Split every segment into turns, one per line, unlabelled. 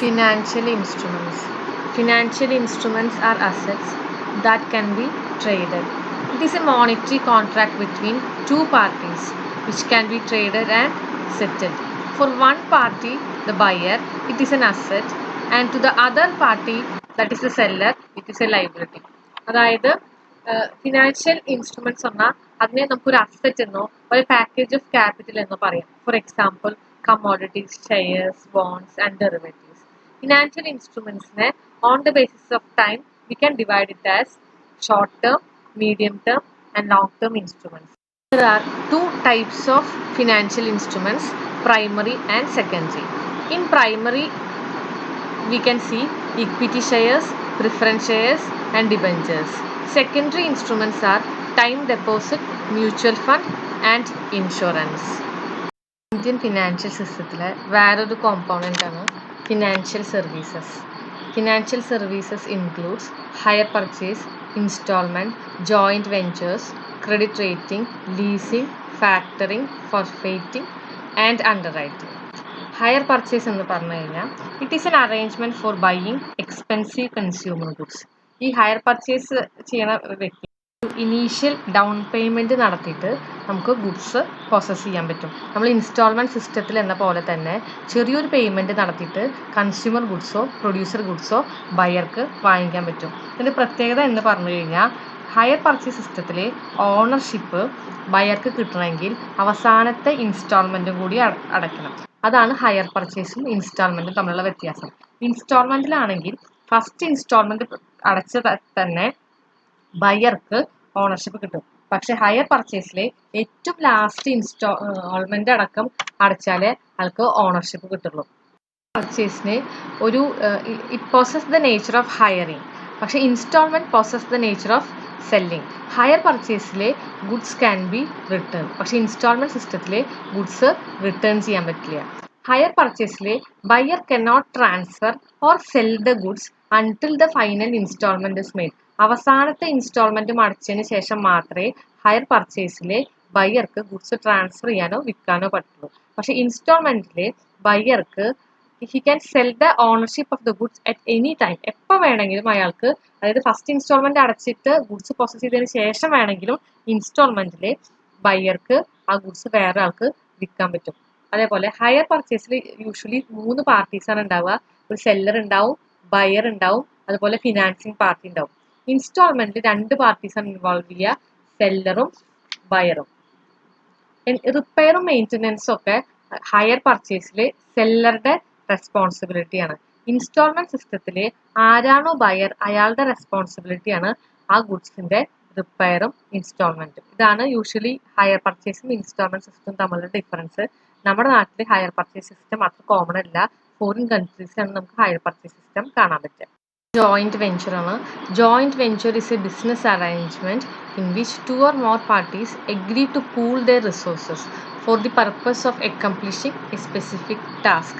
Financial instruments. Financial instruments are assets that can be traded. It is a monetary contract between two parties which can be traded and settled. For one party, the buyer, it is an asset, and to the other party, that is the seller, it is a liability. അതായത് financial instruments പറഞ്ഞാൽ അതിനെ നമുക്കൊരു asset എന്നോ ഒരു package of capital എന്നോ പറയാം. For example commodities, shares, bonds and derivatives. Financial instruments on the basis of time we can divide it as short term, medium term and long term instruments. There are two types of financial instruments, primary and secondary. In primary we can see equity shares, preference shares and debentures. Secondary instruments are time deposit, mutual fund and insurance. Indian financial system വേറൊരു component ആണ് financial services. Financial services includes hire purchase, installment, joint ventures, credit rating, leasing, factoring, forfaiting and underwriting. Hire purchase എന്ന് പറഞ്ഞു കഴിഞ്ഞാൽ it is an arrangement for buying expensive consumer goods. ഈ hire purchase ചെയ്യുന്ന വ്യക്തി initial down payment നടത്തിയിട്ട് നമുക്ക് goods process ചെയ്യാൻ പറ്റും. നമ്മൾ ഇൻസ്റ്റാൾമെൻറ്റ് സിസ്റ്റത്തിൽ എന്ന പോലെ തന്നെ ചെറിയൊരു പേയ്മെൻറ്റ് നടത്തിയിട്ട് കൺസ്യൂമർ ഗുഡ്സോ പ്രൊഡ്യൂസർ ഗുഡ്സോ ബയർക്ക് വാങ്ങിക്കാൻ പറ്റും. ഇതിൻ്റെ പ്രത്യേകത എന്ന് പറഞ്ഞു കഴിഞ്ഞാൽ ഹയർ പർച്ചേസ് സിസ്റ്റത്തിൽ ഓണർഷിപ്പ് ബയർക്ക് കിട്ടണമെങ്കിൽ അവസാനത്തെ ഇൻസ്റ്റാൾമെൻറ്റും കൂടി അടയ്ക്കണം. അതാണ് ഹയർ പർച്ചേസും ഇൻസ്റ്റാൾമെൻറ്റും തമ്മിലുള്ള വ്യത്യാസം. ഇൻസ്റ്റാൾമെൻറ്റിലാണെങ്കിൽ ഫസ്റ്റ് ഇൻസ്റ്റാൾമെൻറ്റ് അടച്ച തന്നെ ബയർക്ക് ഓണർഷിപ്പ് കിട്ടും. പക്ഷെ ഹയർ പർച്ചേസിലെ ഏറ്റവും ലാസ്റ്റ് ഇൻസ്റ്റാൾമെന്റ് അടക്കം അടച്ചാലേ ആൾക്ക് ഓണർഷിപ്പ് കിട്ടുള്ളൂ. പർച്ചേസിന് ഒരു it possess the nature of hiring, പക്ഷെ installment possess the nature of selling. Hire പർച്ചേസിലെ ഗുഡ്സ് ക്യാൻ ബി റിട്ടേൺ, പക്ഷെ ഇൻസ്റ്റാൾമെന്റ് സിസ്റ്റത്തിലെ ഗുഡ്സ് റിട്ടേൺ ചെയ്യാൻ പറ്റില്ല. ഹയർ പർച്ചേസിലെ buyer cannot transfer or sell the goods until the final installment is made. അവസാനത്തെ installment അടച്ചതിന് ശേഷം മാത്രമേ ഹയർ പർച്ചേസിലെ ബയർക്ക് ഗുഡ്സ് ട്രാൻസ്ഫർ ചെയ്യാനോ വിൽക്കാനോ പറ്റുള്ളൂ. പക്ഷെ ഇൻസ്റ്റാൾമെന്റിലെ ബയർക്ക് he can sell the ownership of the goods at any time. എപ്പോൾ വേണമെങ്കിലും അയാൾക്ക്, അതായത് ഫസ്റ്റ് ഇൻസ്റ്റാൾമെന്റ് അടച്ചിട്ട് ഗുഡ്സ് പ്രോസസ് ചെയ്തതിന് ശേഷം വേണമെങ്കിലും ഇൻസ്റ്റാൾമെന്റിലെ ബയർക്ക് ആ ഗുഡ്സ് വേറെ ആൾക്ക് വിൽക്കാൻ പറ്റും. അതേപോലെ ഹയർ പർച്ചേസിൽ യൂഷ്വലി 3 പാർട്ടീസാണ് ഉണ്ടാവുക. ഒരു സെല്ലർ ഉണ്ടാവും, ബയർ ഉണ്ടാവും, അതുപോലെ ഫിനാൻസിങ് പാർട്ടി ഉണ്ടാവും. ഇൻസ്റ്റാൾമെന്റിൽ 2 പാർട്ടീസാണ് ഇൻവോൾവ് ചെയ്യുക, സെല്ലറും ബയറും. റിപ്പയറും മെയിൻ്റനൻസും ഒക്കെ ഹയർ പർച്ചേസിൽ സെല്ലറുടെ റെസ്പോൺസിബിലിറ്റിയാണ്. ഇൻസ്റ്റാൾമെന്റ് സിസ്റ്റത്തിൽ ആരാണോ ബയർ അയാളുടെ റെസ്പോൺസിബിലിറ്റിയാണ് ആ ഗുഡ്സിന്റെ റിപ്പയറും ഇൻസ്റ്റാൾമെന്റും. ഇതാണ് യൂഷ്വലി ഹയർ പർച്ചേസും ഇൻസ്റ്റാൾമെന്റ് സിസ്റ്റം തമ്മിലുള്ള ഡിഫറൻസ്. നമ്മുടെ നാട്ടിൽ ഹയർ പർച്ചേസ് സിസ്റ്റം അത്ര കോമൺ അല്ല. ഫോറിൻ കൺട്രീസിലാണ് നമുക്ക് ഹയർ പർച്ചേസ് സിസ്റ്റം കാണാൻ പറ്റുക. ജോയിൻറ്റ് വെഞ്ചർ ആണ്. Joint venture is A business arrangement in which 2 or more parties agree to pool their resources for the purpose of accomplishing a specific task.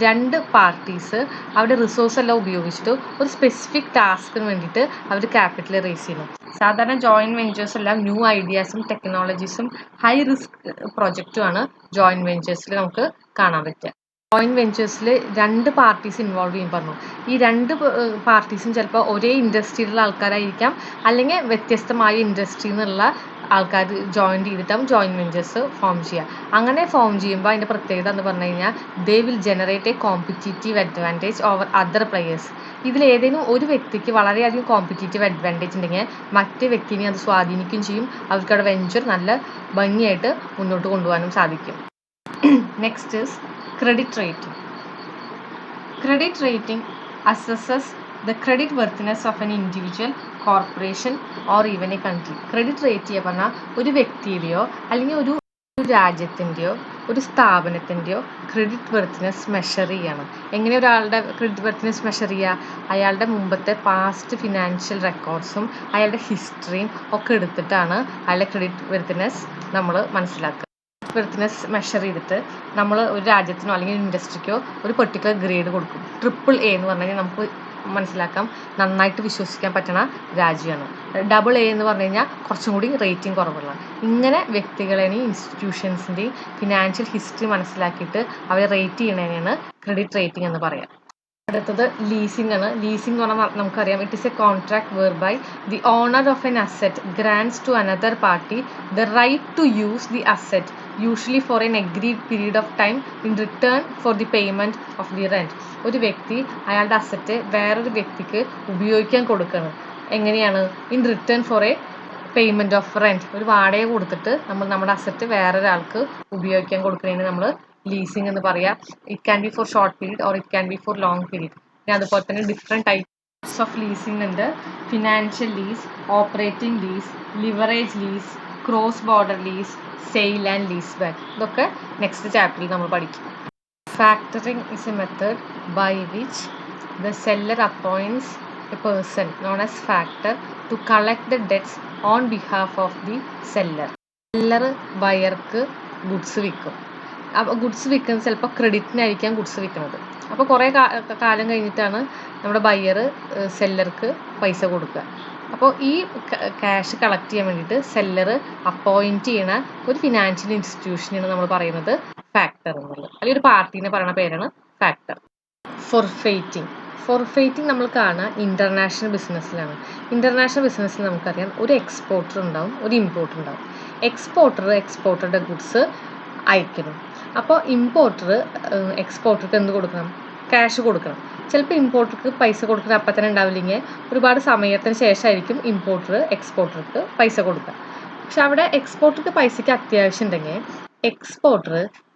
2 parties അവരുടെ resource എല്ലാം ഉപയോഗിച്ചിട്ട് ഒരു specific ടാസ്കിന് വേണ്ടിയിട്ട് അവർ capital raise ചെയ്യുന്നു. സാധാരണ joint ventures എല്ലാം new ഐഡിയാസും ടെക്നോളജീസും high risk പ്രൊജക്റ്റുമാണ് joint വെഞ്ചേഴ്സിൽ നമുക്ക് കാണാൻ പറ്റുക. ജോയിൻറ്റ് വെഞ്ചേഴ്സിൽ 2 പാർട്ടീസ് ഇൻവോൾവ് ചെയ്യും പറഞ്ഞു. ഈ 2 പാർട്ടീസും ചിലപ്പോൾ ഒരേ ഇൻഡസ്ട്രിയിലുള്ള ആൾക്കാരായിരിക്കാം, അല്ലെങ്കിൽ വ്യത്യസ്തമായ ഇൻഡസ്ട്രിയിൽ നിന്നുള്ള ആൾക്കാർ ജോയിൻറ്റ് ചെയ്തിട്ടാവും ജോയിൻറ്റ് വെഞ്ചേഴ്സ് ഫോം ചെയ്യുക. അങ്ങനെ ഫോം ചെയ്യുമ്പോൾ അതിൻ്റെ പ്രത്യേകത എന്ന് പറഞ്ഞു കഴിഞ്ഞാൽ they will generate A competitive advantage over other players. ഇതിലേതെങ്കിലും ഒരു വ്യക്തിക്ക് വളരെയധികം കോമ്പറ്റീറ്റീവ് അഡ്വാൻറ്റേജ് ഉണ്ടെങ്കിൽ മറ്റേ വ്യക്തിനെ അത് സ്വാധീനിക്കുകയും ചെയ്യും. അവർക്കവിടെ വെഞ്ചർ നല്ല ഭംഗിയായിട്ട് മുന്നോട്ട് കൊണ്ടുപോകാനും സാധിക്കും. Next is credit rating. Credit rating assesses the credit worthiness of an individual, corporation or even a country. Credit rate ചെയ്യുക പറഞ്ഞാൽ ഒരു വ്യക്തിയുടെയോ അല്ലെങ്കിൽ ഒരു രാജ്യത്തിൻ്റെയോ ഒരു സ്ഥാപനത്തിൻ്റെയോ ക്രെഡിറ്റ് വർത്തിനെസ് മെഷർ ചെയ്യണം. എങ്ങനെ ഒരാളുടെ ക്രെഡിറ്റ് വർത്തിനെസ് മെഷർ ചെയ്യുക? അയാളുടെ മുമ്പത്തെ പാസ്റ്റ് ഫിനാൻഷ്യൽ റെക്കോർഡ്സും അയാളുടെ ഹിസ്റ്ററിയും ഒക്കെ എടുത്തിട്ടാണ് അയാളുടെ ക്രെഡിറ്റ് വർത്തിനെസ് നമ്മൾ മനസ്സിലാക്കുക. വർത്തിനെസ് മെഷർ ചെയ്തിട്ട് നമ്മൾ ഒരു രാജ്യത്തിനോ അല്ലെങ്കിൽ ഇൻഡസ്ട്രിക്കോ ഒരു പെർട്ടിക്കുലർ ഗ്രേഡ് കൊടുക്കും. AAA എന്ന് പറഞ്ഞു കഴിഞ്ഞാൽ നമുക്ക് മനസ്സിലാക്കാം നന്നായിട്ട് വിശ്വസിക്കാൻ പറ്റുന്ന രാജ്യമാണ്. AA എന്ന് പറഞ്ഞു കഴിഞ്ഞാൽ കുറച്ചും കൂടി റേറ്റിംഗ് കുറവുള്ള. ഇങ്ങനെ വ്യക്തികളെയും ഇൻസ്റ്റിറ്റ്യൂഷൻസിൻ്റെയും ഫിനാൻഷ്യൽ ഹിസ്റ്ററി മനസ്സിലാക്കിയിട്ട് അവരെ റേറ്റ് ചെയ്യണതിനാണ് ക്രെഡിറ്റ് റേറ്റിംഗ് എന്ന് പറയാം. അടുത്തത് ലീസിംഗ് ആണ്. ലീസിംഗ് എന്ന് പറഞ്ഞാൽ നമുക്കറിയാം, it is a contract whereby the owner of an asset grants to another party the right to use the asset usually for an agreed period of time in return for the payment of the rent. ഒരു വ്യക്തി അയാളുടെ asset വേറൊരു വ്യക്തിക്ക് ഉപയോഗിക്കാൻ കൊടുക്കണം. എങ്ങനെയാണ്? In return for a payment of rent. ഒരു വാടക കൊടുത്തിട്ട് നമ്മൾ നമ്മുടെ അസെറ്റ് വേറൊരാൾക്ക് ഉപയോഗിക്കാൻ കൊടുക്കുന്നതിന് നമ്മൾ ലീസിംഗ് എന്ന് പറയാം. It can be for short period or it can be for long period. പിന്നെ അതുപോലെ തന്നെ ഡിഫറെൻറ്റ് ടൈപ്സ് ഓഫ് ലീസിംഗ് ഉണ്ട്. Financial lease, operating lease, leverage lease, cross border lease, sale and lease back. ഇതൊക്കെ next ചാപ്റ്ററിൽ നമ്മൾ പഠിക്കും. Factoring is a method by which the seller appoints a person known as factor to collect the debts on behalf of the seller. Seller ബയർക്ക് goods വിൽക്കും. അപ്പോൾ goods വിൽക്കുന്നത് ചിലപ്പോൾ ക്രെഡിറ്റിനായിരിക്കാം goods വിൽക്കുന്നത്. അപ്പോൾ കുറേ കാലം കഴിഞ്ഞിട്ടാണ് നമ്മുടെ ബയ്യർ സെല്ലർക്ക് പൈസ കൊടുക്കുക. അപ്പോൾ ഈ ക്യാഷ് കളക്ട് ചെയ്യാൻ വേണ്ടിയിട്ട് സെല്ലർ അപ്പോയിൻറ്റ് ചെയ്യണ ഒരു ഫിനാൻഷ്യൽ ഇൻസ്റ്റിറ്റ്യൂഷനാണ് നമ്മൾ പറയുന്നത് ഫാക്ടർ എന്നുള്ളത്. അല്ലെങ്കിൽ ഒരു പാർട്ടീനെ പറയുന്ന പേരാണ് ഫാക്ടർ. ഫോർഫെയ്റ്റിംഗ് നമ്മൾ കാണുക ഇൻ്റർനാഷണൽ ബിസിനസ്സിലാണ്. ഇൻ്റർനാഷണൽ ബിസിനസ്സിൽ നമുക്കറിയാം, ഒരു എക്സ്പോർട്ടർ ഉണ്ടാവും, ഒരു ഇമ്പോർട്ടർ ഉണ്ടാവും. എക്സ്പോർട്ടറുടെ ഗുഡ്സ് അയക്കണം. അപ്പോൾ ഇമ്പോർട്ടർ എക്സ്പോർട്ടർക്ക് എന്ത് കൊടുക്കണം? ക്യാഷ് കൊടുക്കണം. ചിലപ്പോൾ ഇമ്പോർട്ടർക്ക് പൈസ കൊടുക്കുന്നത് അപ്പം തന്നെ ഉണ്ടാവില്ലെങ്കിൽ ഒരുപാട് സമയത്തിന് ശേഷമായിരിക്കും ഇമ്പോർട്ടർ എക്സ്പോർട്ടർക്ക് പൈസ കൊടുക്കുക. പക്ഷെ അവിടെ എക്സ്പോർട്ടർക്ക് പൈസയ്ക്ക് അത്യാവശ്യം ഉണ്ടെങ്കിൽ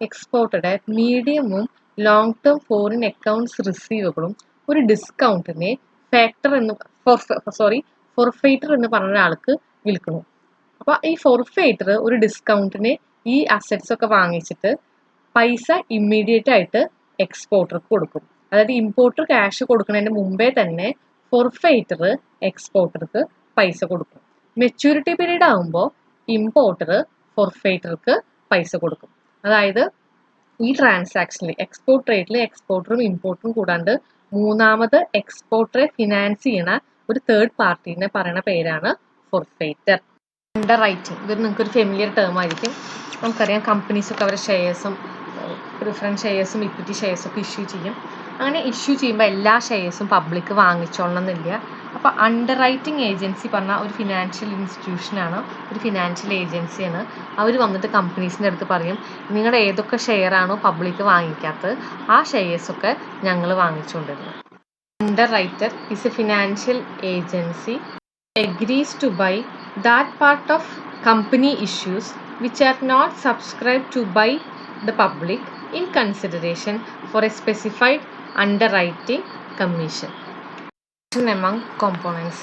എക്സ്പോർട്ടറുടെ മീഡിയമും ലോങ് ടേം ഫോറിൻ അക്കൗണ്ട്സ് റിസീവബിളും ഒരു ഡിസ്കൗണ്ടിനെ ഫോർഫെയ്റ്റർ എന്ന് പറഞ്ഞ ഒരാൾക്ക് വിൽക്കുന്നു. അപ്പോൾ ഈ ഫോർഫെയ്റ്റർ ഒരു ഡിസ്കൗണ്ടിന് ഈ അസറ്റ്സ് ഒക്കെ വാങ്ങിച്ചിട്ട് പൈസ ഇമ്മീഡിയറ്റ് ആയിട്ട് എക്സ്പോർട്ടർക്ക് കൊടുക്കും. അതായത് ഇമ്പോർട്ടർ ക്യാഷ് കൊടുക്കുന്നതിന് മുമ്പേ തന്നെ ഫോർഫെയ്റ്റർ എക്സ്പോർട്ടർക്ക് പൈസ കൊടുക്കും. മെച്യൂരിറ്റി പീരീഡ് ആകുമ്പോൾ ഇമ്പോർട്ടർ ഫോർഫെയ്റ്റർക്ക് പൈസ കൊടുക്കും. അതായത് ഈ ട്രാൻസാക്ഷനിൽ എക്സ്പോർട്ട് ട്രേഡിൽ എക്സ്പോർട്ടറും ഇമ്പോർട്ടറും കൂടാണ്ട് മൂന്നാമത് എക്സ്പോർട്ടറെ ഫിനാൻസ് ചെയ്യണ ഒരു തേർഡ് പാർട്ടീനെ പറയുന്ന പേരാണ് ഫോർഫെയ്റ്റർ. അണ്ടർ റൈറ്റിംഗ്, ഇത് നിങ്ങൾക്കൊരു ഫെമിലിയർ ടേം ആയിരിക്കും. നമുക്കറിയാം, കമ്പനീസൊക്കെ അവരുടെ ഷെയർസും പ്രിഫറൻസ് ഷെയർസും ഇക്വിറ്റി ഷെയർസൊക്കെ ഇഷ്യൂ ചെയ്യും. അങ്ങനെ ഇഷ്യൂ ചെയ്യുമ്പോൾ എല്ലാ ഷെയർസും പബ്ലിക് വാങ്ങിച്ചോളണം എന്നില്ല. അപ്പോൾ അണ്ടർ റൈറ്റിംഗ് ഏജൻസി പറഞ്ഞാൽ ഒരു ഫിനാൻഷ്യൽ ഇൻസ്റ്റിറ്റ്യൂഷനാണ്, ഒരു ഫിനാൻഷ്യൽ ഏജൻസിയാണ്. അവർ വന്നിട്ട് കമ്പനീസിൻ്റെ അടുത്ത് പറയും, നിങ്ങളുടെ ഏതൊക്കെ ഷെയർ ആണോ പബ്ലിക് വാങ്ങിക്കാത്തത് ആ ഷെയർസൊക്കെ ഞങ്ങൾ വാങ്ങിച്ചുകൊണ്ടിരുന്നത്. Underwriter is a financial agency agrees to buy that part of company issues which are not subscribed to by the public in consideration for a specified underwriting commission. Among components,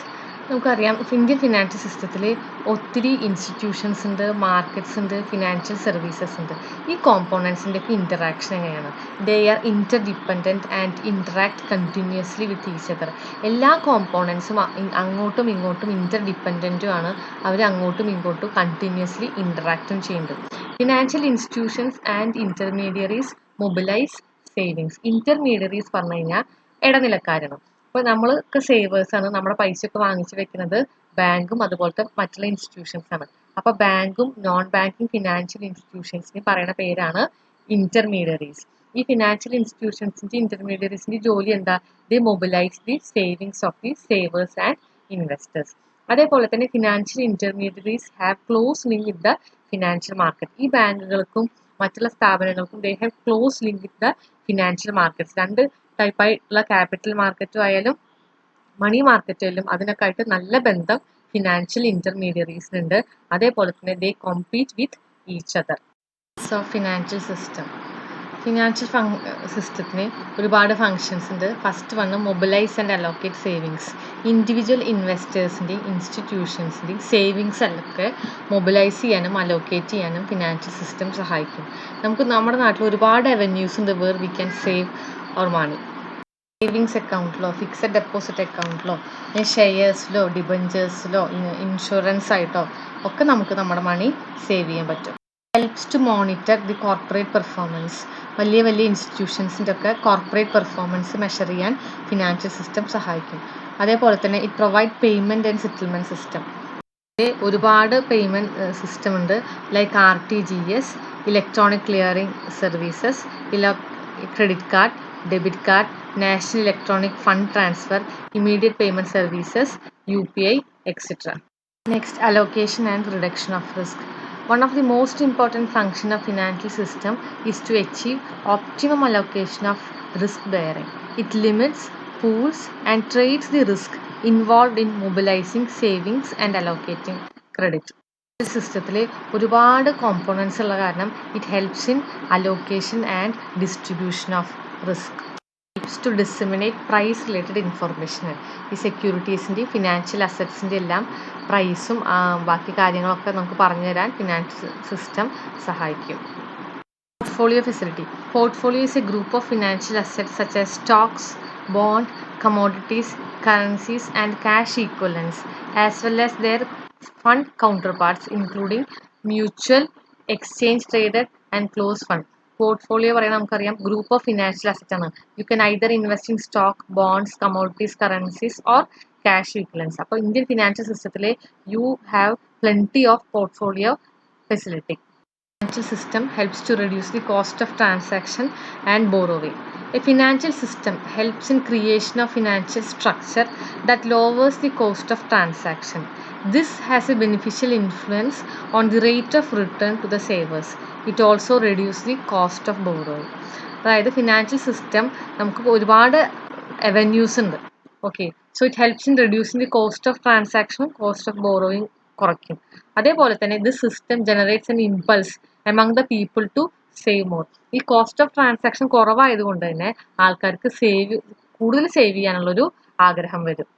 നമുക്കറിയാം, Indian financial സിസ്റ്റത്തിൽ ഒത്തിരി institutions ഉണ്ട്, markets ഉണ്ട്, financial services ഉണ്ട്. ഈ കോമ്പോണൻസിൻ്റെ ഒക്കെ interaction എങ്ങനെയാണ്? They are inter dependent and interact continuously with each other. എല്ലാ കോമ്പോണൻസും അങ്ങോട്ടും ഇങ്ങോട്ടും ഇൻ്റർ ഡിപ്പെൻഡൻറ്റും ആണ്. അവർ അങ്ങോട്ടും ഇങ്ങോട്ടും കണ്ടിന്യൂസ്ലി ഇൻറ്ററാക്റ്റും ചെയ്യുന്നത്. Financial institutions and intermediaries mobilise savings. Intermediaries പറഞ്ഞു കഴിഞ്ഞാൽ ഇടനിലക്കാരാണ്. അപ്പോൾ നമ്മളൊക്കെ സേവേഴ്സാണ്, നമ്മുടെ പൈസയൊക്കെ വാങ്ങിച്ചു വെക്കുന്നത് ബാങ്കും അതുപോലത്തെ മറ്റുള്ള ഇൻസ്റ്റിറ്റ്യൂഷൻസ് ആണ്. അപ്പോൾ ബാങ്കും നോൺ ബാങ്കിങ് ഫിനാൻഷ്യൽ ഇൻസ്റ്റിറ്റ്യൂഷൻസിന് പറയുന്ന പേരാണ് ഇന്റർമീഡിയറീസ്. ഈ ഫിനാൻഷ്യൽ ഇൻസ്റ്റിറ്റ്യൂഷൻസിൻ്റെ ഇന്റർമീഡിയറീസിൻ്റെ ജോലി എന്താ? The mobilise the savings of the Xavier's and investors. അതേപോലെ തന്നെ financial intermediaries have close link with the financial market. ഈ ബാങ്കുകൾക്കും മറ്റുള്ള സ്ഥാപനങ്ങൾക്കും they have close link with the financial markets. രണ്ട് ടൈപ്പായിട്ടുള്ള ക്യാപിറ്റൽ മാർക്കറ്റും ആയാലും മണി മാർക്കറ്റായാലും അതിനൊക്കെ ആയിട്ട് നല്ല ബന്ധം ഫിനാൻഷ്യൽ ഇന്റർമീഡിയറീസിനുണ്ട്. അതേപോലെ തന്നെ they compete with each other. So financial സിസ്റ്റത്തിന് ഒരുപാട് ഫങ്ഷൻസ് ഉണ്ട്. First one mobilise and allocate savings. Individual ഇൻവെസ്റ്റേഴ്സിൻ്റെയും ഇൻസ്റ്റിറ്റ്യൂഷൻസിൻ്റെയും സേവിങ്സ് ഒക്കെ മൊബിലൈസ് ചെയ്യാനും അലോക്കേറ്റ് ചെയ്യാനും ഫിനാൻഷ്യൽ സിസ്റ്റം സഹായിക്കും. നമുക്ക് നമ്മുടെ നാട്ടിൽ ഒരുപാട് അവന്യൂസ് ഉണ്ട് where we can save our money. Savings അക്കൗണ്ടിലോ ഫിക്സഡ് ഡെപ്പോസിറ്റ് അക്കൗണ്ടിലോ ഷെയർസിലോ ഡിബഞ്ചേഴ്സിലോ ഇൻഷുറൻസ് ആയിട്ടോ ഒക്കെ നമുക്ക് നമ്മുടെ മണി സേവ് ചെയ്യാൻ പറ്റും. Helps to monitor the corporate performance. വലിയ വലിയ ഇൻസ്റ്റിറ്റ്യൂഷൻസിൻ്റെ ഒക്കെ കോർപ്പറേറ്റ് പെർഫോമൻസ് മെഷർ ചെയ്യാൻ ഫിനാൻഷ്യൽ സിസ്റ്റം സഹായിക്കും. അതേപോലെ തന്നെ it provide payment and settlement system. ഒരുപാട് പേയ്മെൻറ്റ് സിസ്റ്റം ഉണ്ട്, like RTGS, electronic clearing services, credit card, debit card, national electronic fund transfer, immediate payment services, UPI, etc. Next, allocation and reduction of risk. One of the most important function of financial system is to achieve optimum allocation of risk bearing. It limits, pools and trades the risk involved in mobilizing savings and allocating credit. സിസ്റ്റത്തിൽ ഒരുപാട് components ഉള്ള കാരണം it helps in allocation and distribution of risk. Helps to disseminate price related information. ഈ സെക്യൂരിറ്റീസിൻ്റെ financial അസറ്റ്സിൻ്റെ എല്ലാം പ്രൈസും ബാക്കി കാര്യങ്ങളൊക്കെ നമുക്ക് പറഞ്ഞു തരാൻ ഫിനാൻഷ്യൽ സിസ്റ്റം സഹായിക്കും. Portfolio facility. Portfolio is a group of financial assets such as stocks, bonds, commodities, currencies and cash equivalents, as well as their fund counterparts including mutual, exchange traded and closed fund. Portfolio പറയുന്നത് നമുക്കറിയാം group of financial asset ആണ്. You can either invest in stock, bonds, commodities, currencies or cash equivalence. അപ്പോൾ Indian financial സിസ്റ്റത്തിൽ you have plenty of portfolio facility. Financial system helps to reduce the cost of transaction and borrowing. A financial system helps in creation of financial structure that lowers the cost of transaction. This has a beneficial influence on the rate of return to the savers. It also reduces the cost of borrowing. അതായത് financial system നമുക്ക് ഒരുപാട് avenues ഉണ്ട്. Okay, so it helps in reducing the cost of ട്രാൻസാക്ഷനും cost of borrowing കുറയ്ക്കും. അതേപോലെ തന്നെ this system generates an impulse among the people to save more. ഈ cost of transaction കുറവായതുകൊണ്ട് തന്നെ ആൾക്കാർക്ക് കൂടുതൽ സേവ് ചെയ്യാനുള്ളൊരു ആഗ്രഹം വരും.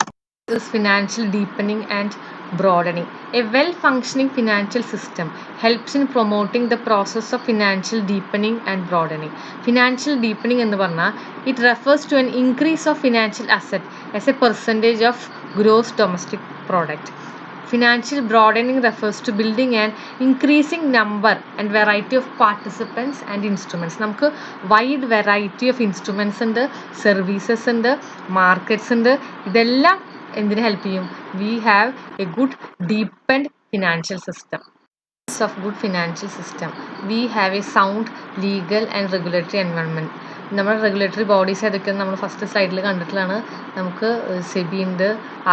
This financial deepening and broadening. A well-functioning financial system helps in promoting the process of financial deepening and broadening. Financial deepening എന്ന് പറഞ്ഞാൽ it refers to an increase of financial asset as a percentage of gross domestic product. Financial broadening refers to building an increasing number and variety of participants and instruments. നമുക്ക് wide variety of instruments ഉണ്ട്, services ഉണ്ട്, markets ഉണ്ട്. ഇതെല്ലാം എന്തിനു help ചെയ്യും? We have a good deepened financial system. Of good financial system, we have a sound legal and regulatory environment. നമ്മുടെ regulatory bodies ഏതൊക്കെയാണ് നമ്മൾ ഫസ്റ്റ് സ്ലൈഡിൽ കണ്ടിട്ടുള്ളതാണ്. നമുക്ക് സെബി ഉണ്ട്,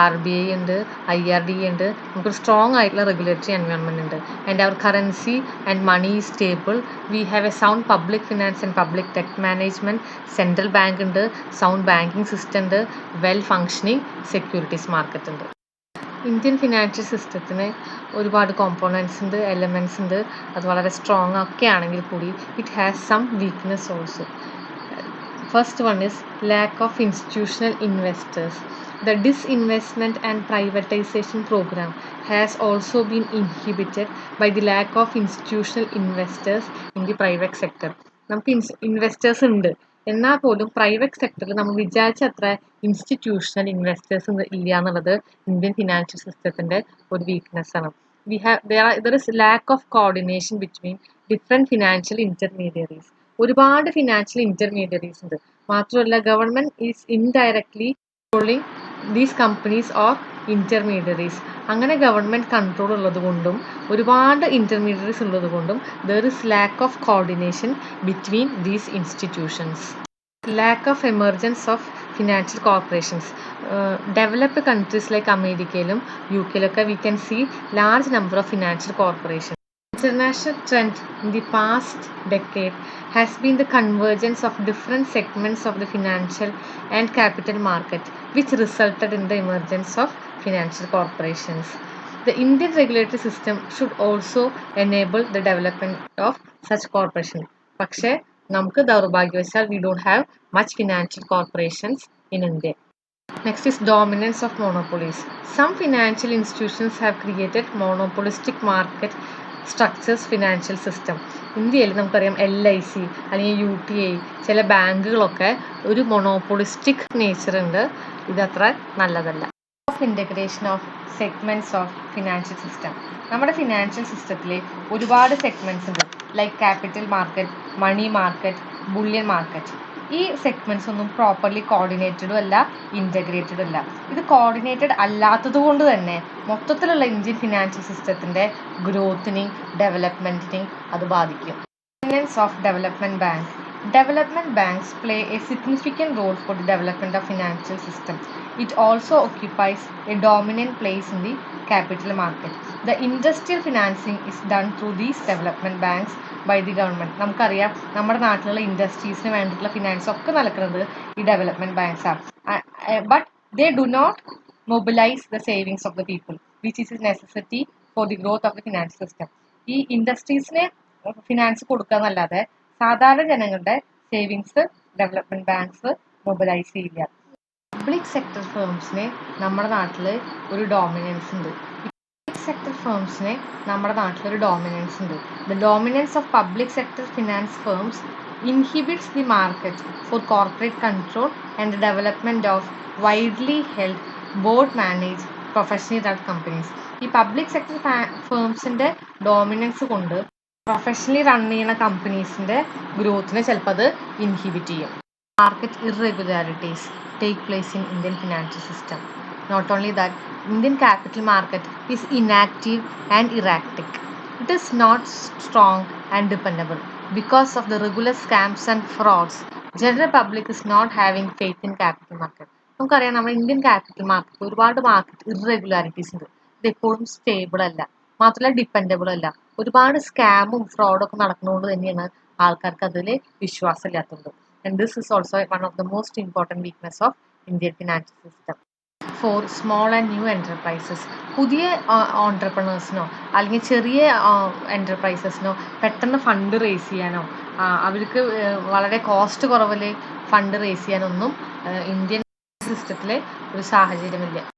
RBI ഉണ്ട്, IRDA ഉണ്ട്. നമുക്കൊരു സ്ട്രോങ് ആയിട്ടുള്ള റെഗുലേറ്ററി എൻവയോൺമെൻറ്റ് ഉണ്ട്. And our currency and money is stable. We have a sound public finance and public debt management. Central bank ഉണ്ട്, സൗണ്ട് ബാങ്കിങ് സിസ്റ്റം ഉണ്ട്, വെൽ ഫങ്ഷനിങ് സെക്യൂരിറ്റീസ് മാർക്കറ്റ് ഉണ്ട്. Indian financial സിസ്റ്റത്തിന് ഒരുപാട് components ഉണ്ട്, elements ഉണ്ട്. അത് വളരെ സ്ട്രോങ് ഒക്കെ ആണെങ്കിൽ കൂടി it has some weakness also. First one is lack of institutional investors. The disinvestment and privatization program has also been inhibited by the lack of institutional investors in the private sector. നമുക്ക് investors ഉണ്ട്, എന്നാൽ പോലും private സെക്ടറിൽ നമ്മൾ വിചാരിച്ച അത്ര institutional investors ഇല്ല എന്നുള്ളത് ഇന്ത്യൻ ഫിനാൻഷ്യൽ സിസ്റ്റത്തിൻ്റെ ഒരു വീക്ക്നെസ് ആണ്. There is lack of coordination between different financial intermediaries. ഒരുപാട് ഫിനാൻഷ്യൽ ഇൻ്റർമീഡിയറീസ് ഉണ്ട്. മാത്രമല്ല government is indirectly controlling these companies or intermediaries. അങ്ങനെ ഗവൺമെൻറ് കൺട്രോൾ ഉള്ളത് കൊണ്ടും ഒരുപാട് ഇൻ്റർമീഡിയറീസ് ഉള്ളത് കൊണ്ടും there is lack of coordination between these institutions. Lack of emergence of financial corporations. Developed countries like അമേരിക്കയിലും UK we can see large number of financial corporation. International trend in the past decade has been the convergence of different segments of the financial and capital market, which resulted in the emergence of financial corporations. The Indian regulatory system should also enable the development of such corporations. പക്ഷേ നമുക്ക് ദൗർഭാഗ്യവശാൽ we don't have much financial corporations in India. Next is dominance of monopolies. Some financial institutions have created monopolistic market structures financial system. ഇന്ത്യയിൽ നമുക്കറിയാം LIC അല്ലെങ്കിൽ UTI, ചില ബാങ്കുകളൊക്കെ ഒരു monopolistic nature ഉണ്ട്. ഇതത്ര നല്ലതല്ല. Of integration of segments of financial system. നമ്മുടെ financial സിസ്റ്റത്തിൽ ഒരുപാട് സെഗ്മെൻറ്റ്സ് ഉണ്ട്, like capital market, money market, bullion market. ഈ സെഗ്മെൻറ്റ്സ് ഒന്നും പ്രോപ്പർലി കോർഡിനേറ്റഡും അല്ല, ഇൻ്റഗ്രേറ്റഡും അല്ല. ഇത് കോർഡിനേറ്റഡ് അല്ലാത്തത് കൊണ്ട് തന്നെ മൊത്തത്തിലുള്ള ഇന്ത്യൻ ഫിനാൻഷ്യൽ സിസ്റ്റത്തിൻ്റെ ഗ്രോത്തിനെയും ഡെവലപ്മെൻറ്റിനെയും അത് ബാധിക്കും. Independence of development bank. Development banks play a significant role for the development of financial system. It also occupies a dominant place in the capital market. The industrial financing is done through these development banks by the government. നമുക്കറിയാം നമ്മുടെ നാട്ടിലുള്ള ഇൻഡസ്ട്രീസിന് വേണ്ടിയിട്ടുള്ള finance ഒക്കെ നടക്കുന്നത് ഈ development banks ആണ്. But they do not mobilize the savings of the people, which is a necessity for the growth of the finance system. ഈ ഇൻഡസ്ട്രീസിന് finance കൊടുക്കുക എന്നല്ലാതെ സാധാരണ ജനങ്ങളുടെ സേവിങ്സ് ഡെവലപ്മെന്റ് ബാങ്ക്സ് മൊബിലൈസ് ചെയ്യില്ല. പബ്ലിക് സെക്ടർ ഫേംസിന് നമ്മുടെ നാട്ടിൽ ഒരു ഡോമിനൻസ് ഉണ്ട്. സെക്ടർ ഫേംസിന് നമ്മുടെ നാട്ടിലൊരു ഡോമിനൻസ് ഉണ്ട്. The dominance of public sector finance firms inhibits the market four corporate control and the development of widely held board manage professional run companies. ഈ public sector ഫേംസിന്റെ dominance കൊണ്ട് professionally run ചെയ്യുന്ന കമ്പനീസിന്റെ ഗ്രോത്തിനെ ചിലപ്പോൾ അത് inhibit ചെയ്യും. Market irregularities take place in Indian financial system. Not only that, Indian capital market is inactive and erratic. It is not strong and dependable. Because of the regular scams and frauds, general public is not having faith in capital market. നമുക്കറിയാം നമ്മുടെ Indian capital market ഒരുപാട് market irregularities ഉണ്ട്. ഇത് എപ്പോഴും stable അല്ല, മാത്രമല്ല dependable അല്ല. ഒരുപാട് സ്കാമും ഫ്രോഡും ഒക്കെ നടക്കുന്നതുകൊണ്ട് തന്നെയാണ് ആൾക്കാർക്ക് അതിൽ വിശ്വാസമില്ലാത്തത്. And this is also one of the most important weakness of Indian financial system. Four small and new enterprises, പുതിയ ഓൺട്രപ്രണേഴ്സിനോ അല്ലെങ്കിൽ ചെറിയ എൻ്റർപ്രൈസസിനോ പെട്ടെന്ന് ഫണ്ട് റേസ് ചെയ്യാനോ അവർക്ക് വളരെ കോസ്റ്റ് കുറവിൽ ഫണ്ട് റേസ് ചെയ്യാനൊന്നും ഇന്ത്യൻ സിസ്റ്റത്തിൽ ഒരു സാഹചര്യമില്ല.